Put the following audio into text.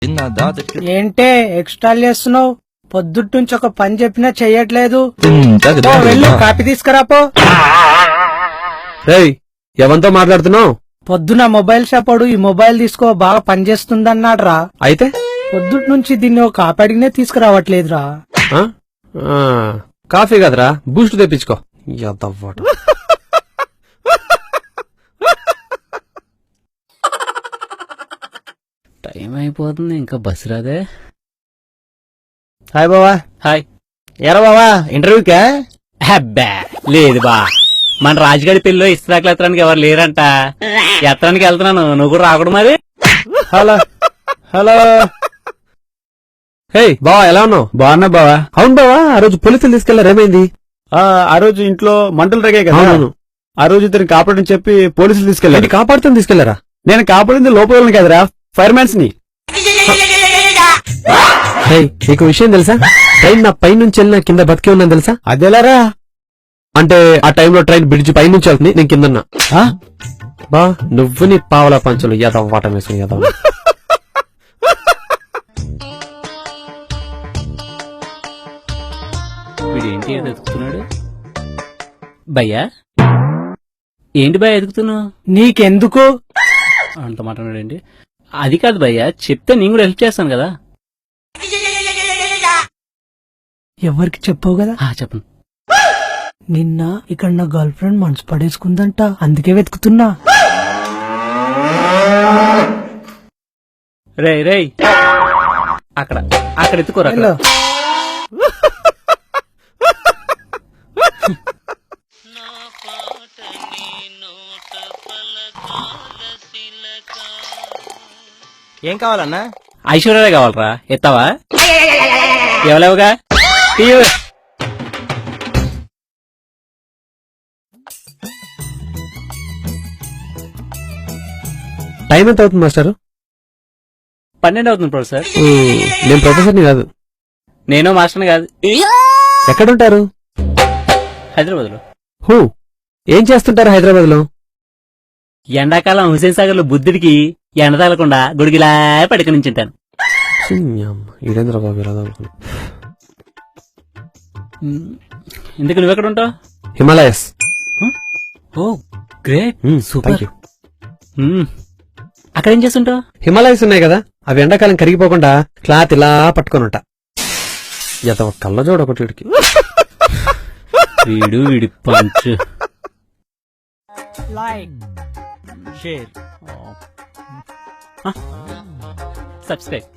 ఏంటే ఎక్స్ట్రా చేస్తున్నావు? పొద్దుట్ నుంచి ఒక పని చెప్పినా చెయ్యట్లేదు. వెళ్ళు కాపీ తీసుకురాపో. ఎవరితో మాట్లాడుతున్నావు? పొద్దున మొబైల్ షాప్ వాడు ఈ మొబైల్ తీసుకో బాగా పనిచేస్తుందన్నాడు రా. అయితే పొద్దుట్ నుంచి దీన్ని ఒక కాపీ అడిగినే తీసుకురావట్లేదురా. కాఫీ కదరా, బూస్ట్ తెప్పించుకో. యదవ్వాడు. టైం అయిపోతుంది, ఇంకా బస్సు రాదే. హాయ్ బావా. హాయ్. ఎరా బావా, ఇంటర్వ్యూకా? అబ్బా లేదు బా, మన రాజుగారి పెళ్లిలో ఇస్త్రాకులు ఎత్తడానికి ఎవరు లేరంట. ఎత్తడానికి వెళ్తున్నాను, నువ్వు కూడా రాకూడదు మరి. Hello hello. హే బావా, ఎలా ఉన్నావు? బాగున్నా బావా. అవును బావా, ఆ రోజు పోలీసులు తీసుకెళ్లారు, ఏమైంది? ఆ రోజు ఇంట్లో మంటలు రేగాయి కదా. అవును. ఆ రోజు ఇతను కాపాడని చెప్పి పోలీసులు తీసుకెళ్లారు. కాపాడుతుంది తీసుకెళ్లారా? నేను కాపాడింది లోపల కదరా, ఫైర్మ్యాన్స్ ని. నీకు విషయం తెలుసా? ట్రైన్ నా పై నుంచి వెళ్ళినా కింద బతికి ఉన్నాను తెలుసా? అదేలారా? అంటే ఆ టైంలో ట్రైన్ బ్రిడ్జ్ పై నుంచి వెళ్తుంది, నేను కిందన్నా. బా నువ్వు నీ పావలా పంచులు వాటం వేసుకుని వీడేంటి ఎదుగుతున్నాడు? భయ్యా ఏంటి భయ్యా ఎదుగుతున్నావు? నీకెందుకు అంత మాట్లాడాడండి. అది కాదు భయ్యా, చెప్తే నేను కూడా హెల్ప్ చేస్తాను కదా. ఎవరికి చెప్పవు కదా? చెప్పను. నిన్న ఇక్కడ నా గర్ల్ ఫ్రెండ్ మనసు పడేసుకుందంట, అందుకే వెతుకుతున్నా. రేయ్ రేయ్, అక్కడ అక్కడ ఎత్తుకోరా. హలో ఏం కావాలన్నా? ఐశ్వర్య కావాలరా, ఎత్తావా? ఎవలేవుగా టైం ఎంత అవుతుంది మాస్టర్? 12 అవుతుంది ప్రొఫెసర్. నేను ప్రొఫెసర్ని కాదు. నేను మాస్టర్ని కాదు. ఎక్కడుంటారు? హైదరాబాద్ లో. ఏం చేస్తుంటారు హైదరాబాద్ లో? ఎండాకాలం హుసేన్ సాగర్ లో బుద్ధుడికి ఎండ తగలకుండా గుడిగిలా పడుకుని నుంచుంటాను. ఇదేంద్ర బాబు ఇలా ఎందుకు నువ్వెక్కడ ఉంటావు? హిమాలయస్. ఓ గ్రేట్, సూపర్. థాంక్యూ. అక్కడ ఏం చేస్తుంటావు? హిమాలయస్ ఉన్నాయి కదా, అవి ఎండాకాలం కరిగిపోకుండా క్లాత్ ఇలా పట్టుకొని ఉంటా. కళ్ళ జోడ ఒకటి. వీడి పంచ్. Like share subscribe.